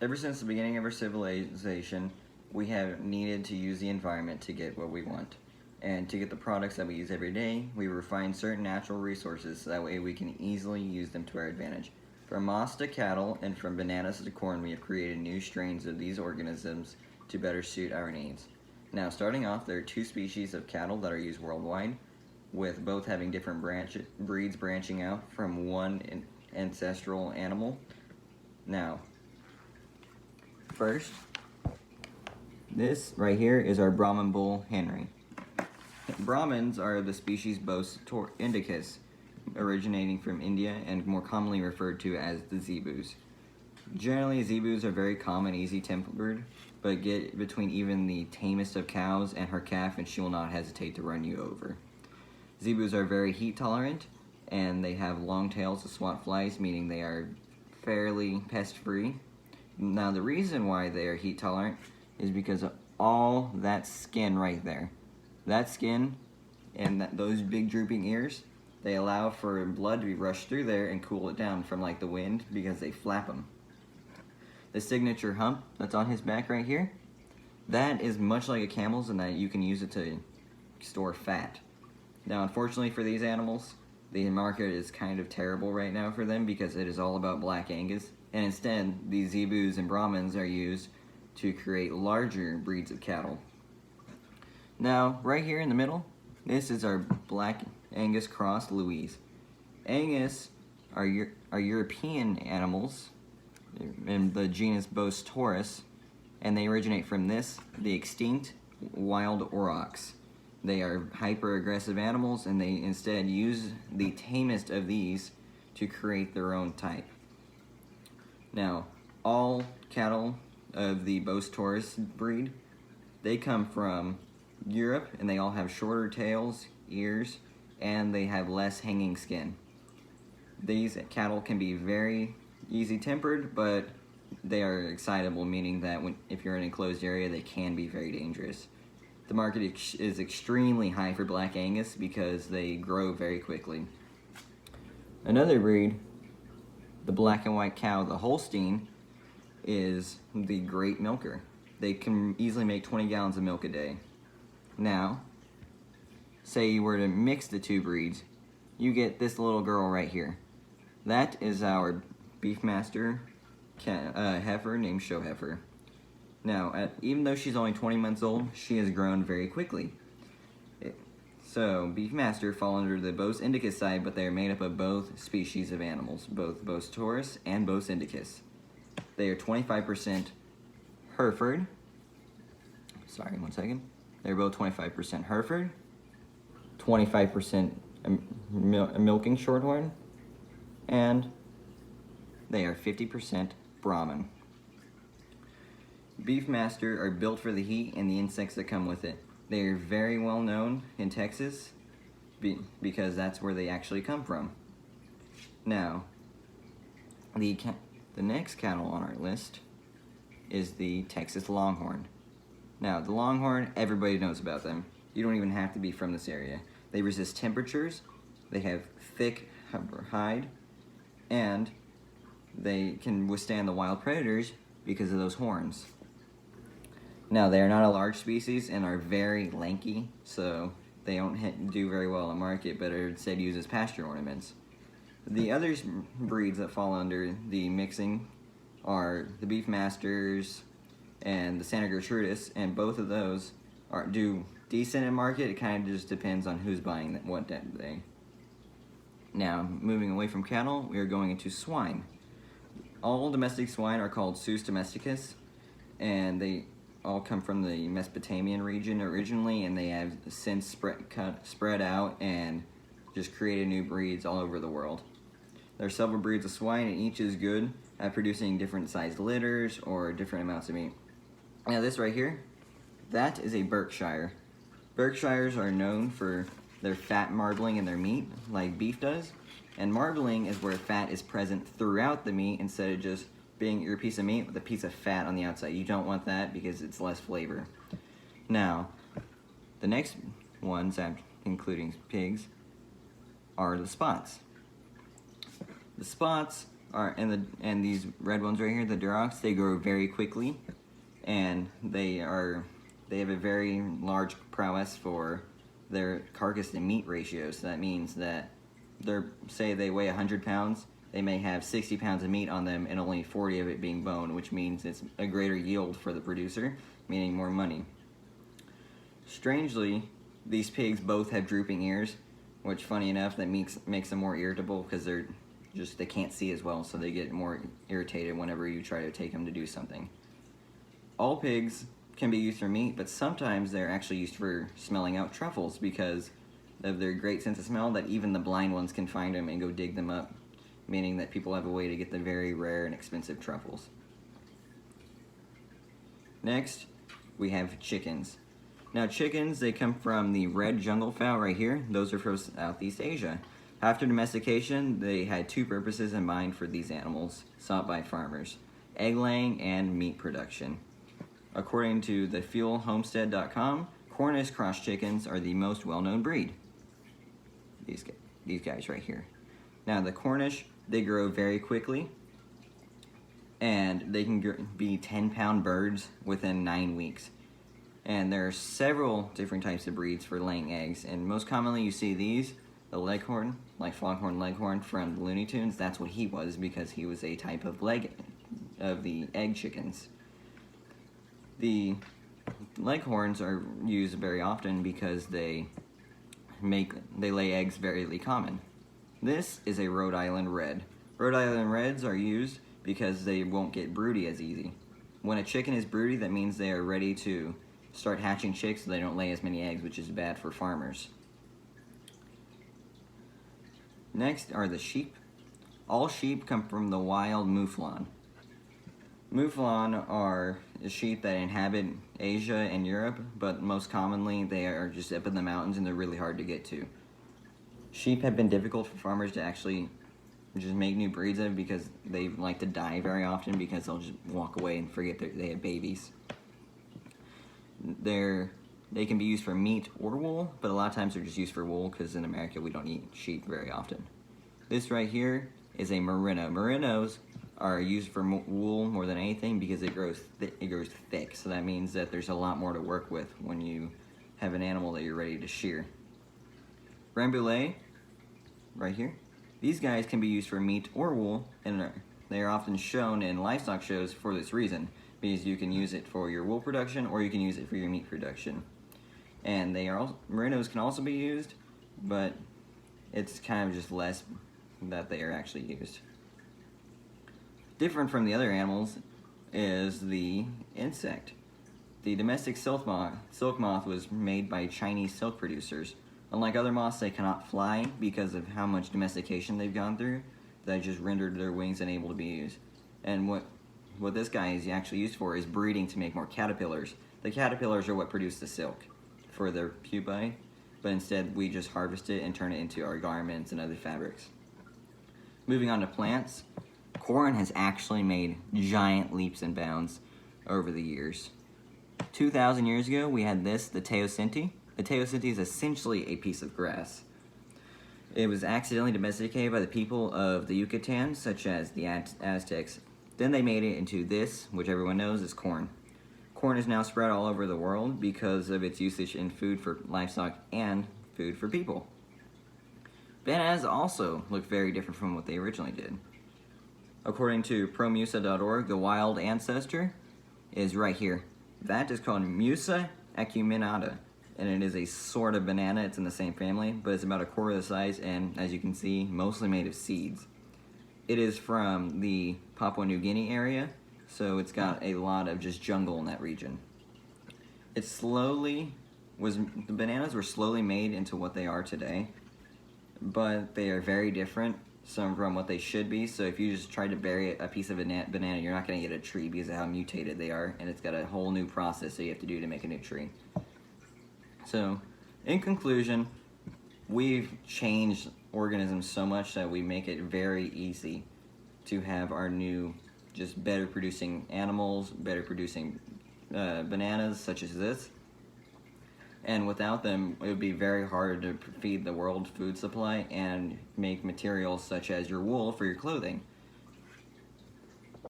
Ever since the beginning of our civilization, we have needed to use the environment to get what we want. And to get the products that we use every day, we refine certain natural resources so that way we can easily use them to our advantage. From moss to cattle and from bananas to corn, we have created new strains of these organisms to better suit our needs. Now, starting off, there are two species of cattle that are used worldwide, with both having different breeds branching out from one ancestral animal. Now, first, this right here is our Brahman bull Henry. Brahmins are the species Bos indicus, originating from India and more commonly referred to as the zebus. Generally, zebus are very calm and easy-tempered, but get between even the tamest of cows and her calf and she will not hesitate to run you over. Zebus are very heat tolerant and they have long tails to swat flies, meaning they are fairly pest-free. Now, the reason why they are heat tolerant is because of all that skin right there. That skin and those big drooping ears, they allow for blood to be rushed through there and cool it down from like the wind because they flap them. The signature hump that's on his back right here, that is much like a camel's in that you can use it to store fat. Now, unfortunately for these animals, the market is kind of terrible right now for them because it is all about Black Angus, and instead, these zebus and Brahmins are used to create larger breeds of cattle. Now, right here in the middle, this is our Black Angus cross Louise. Angus are European animals in the genus Bos taurus, and they originate from the extinct wild aurochs. They are hyper-aggressive animals, and they instead use the tamest of these to create their own type. Now, all cattle of the Bos taurus breed, they come from Europe, and they all have shorter tails, ears, and they have less hanging skin. These cattle can be very easy-tempered, but they are excitable, meaning that if you're in an enclosed area, they can be very dangerous. The market is extremely high for Black Angus because they grow very quickly. Another breed, the black and white cow, the Holstein, is the great milker. They can easily make 20 gallons of milk a day. Now, say you were to mix the two breeds, you get this little girl right here. That is our Beefmaster heifer named Show Heifer. Now, even though she's only 20 months old, she has grown very quickly. So, Beefmaster fall under the Bos indicus side, but they are made up of both species of animals, both Bos taurus and Bos indicus. They are 25% Hereford. Sorry, one second. They're both 25% Hereford, 25% milking shorthorn, and they are 50% Brahman. Beefmaster are built for the heat and the insects that come with it. They are very well known in Texas because that's where they actually come from. Now, the next cattle on our list is the Texas Longhorn. Now, the Longhorn, everybody knows about them. You don't even have to be from this area. They resist temperatures, they have thick hide, and they can withstand the wild predators because of those horns. Now, they are not a large species and are very lanky, so they don't do very well in the market, but are instead used as pasture ornaments. The other breeds that fall under the mixing are the Beefmasters and the Santa Gertrudis, and both of those do decent in market. It kind of just depends on who's buying what day. Now, moving away from cattle, we are going into swine. All domestic swine are called Sus domesticus, and they all come from the Mesopotamian region originally, and they have since spread out and just created new breeds all over the world. There are several breeds of swine, and each is good at producing different sized litters or different amounts of meat. Now, this right here, that is a Berkshire. Berkshires are known for their fat marbling in their meat, like beef does, and marbling is where fat is present throughout the meat instead of just being your piece of meat with a piece of fat on the outside. You don't want that because it's less flavor. Now, the next ones, including pigs, are the spots. The spots and these red ones right here, the Durocs, they grow very quickly, and they have a very large prowess for their carcass to meat ratio. So that means that say they weigh 100 pounds, they may have 60 pounds of meat on them and only 40 of it being bone, which means it's a greater yield for the producer, meaning more money. Strangely, these pigs both have drooping ears, which, funny enough, that makes them more irritable because they can't see as well, so they get more irritated whenever you try to take them to do something. All pigs can be used for meat, but sometimes they're actually used for smelling out truffles because of their great sense of smell that even the blind ones can find them and go dig them up, meaning that people have a way to get the very rare and expensive truffles. Next, we have chickens. Now chickens, they come from the red jungle fowl right here. Those are from Southeast Asia. After domestication, they had two purposes in mind for these animals sought by farmers: egg laying and meat production. According to thefuelhomestead.com, Cornish cross chickens are the most well-known breed. These guys right here. Now the Cornish, they grow very quickly, and they can be 10-pound birds within 9 weeks. And there are several different types of breeds for laying eggs, and most commonly you see these, the Leghorn, like Foghorn Leghorn from the Looney Tunes. That's what he was, because he was a type of the egg chickens. The Leghorns are used very often because they lay eggs very common. This is a Rhode Island Red. Rhode Island Reds are used because they won't get broody as easy. When a chicken is broody, that means they are ready to start hatching chicks so they don't lay as many eggs, which is bad for farmers. Next are the sheep. All sheep come from the wild mouflon. Mouflon are sheep that inhabit Asia and Europe, but most commonly they are just up in the mountains and they're really hard to get to. Sheep have been difficult for farmers to actually just make new breeds of because they like to die very often because they'll just walk away and forget that they have babies. They can be used for meat or wool, but a lot of times they're just used for wool because in America we don't eat sheep very often. This right here is a merino. Merinos are used for wool more than anything because it grows thick. So that means that there's a lot more to work with when you have an animal that you're ready to shear. Rambouillet, right here. These guys can be used for meat or wool, and they are often shown in livestock shows for this reason, because you can use it for your wool production or you can use it for your meat production. And merinos can also be used, but it's kind of just less that they are actually used. Different from the other animals is the insect. The domestic silk moth was made by Chinese silk producers. Unlike other moths, they cannot fly because of how much domestication they've gone through. That just rendered their wings unable to be used. And what this guy is actually used for is breeding to make more caterpillars. The caterpillars are what produce the silk for their pupae, but instead we just harvest it and turn it into our garments and other fabrics. Moving on to plants, corn has actually made giant leaps and bounds over the years. 2,000 years ago, we had the teosinte. The teosinte is essentially a piece of grass. It was accidentally domesticated by the people of the Yucatan, such as the Aztecs. Then they made it into this, which everyone knows is corn. Corn is now spread all over the world because of its usage in food for livestock and food for people. Bananas also look very different from what they originally did. According to promusa.org, the wild ancestor is right here. That is called Musa acuminata, and it is a sort of banana. It's in the same family, but it's about a quarter the size and, as you can see, mostly made of seeds. It is from the Papua New Guinea area, so it's got a lot of just jungle in that region. The bananas were slowly made into what they are today, but they are very different from what they should be. So if you just try to bury a piece of banana, you're not going to get a tree because of how mutated they are, and it's got a whole new process that you have to do to make a new tree. So, in conclusion, we've changed organisms so much that we make it very easy to have our new, just better producing animals, better producing bananas such as this. And without them, it would be very hard to feed the world food supply and make materials such as your wool for your clothing.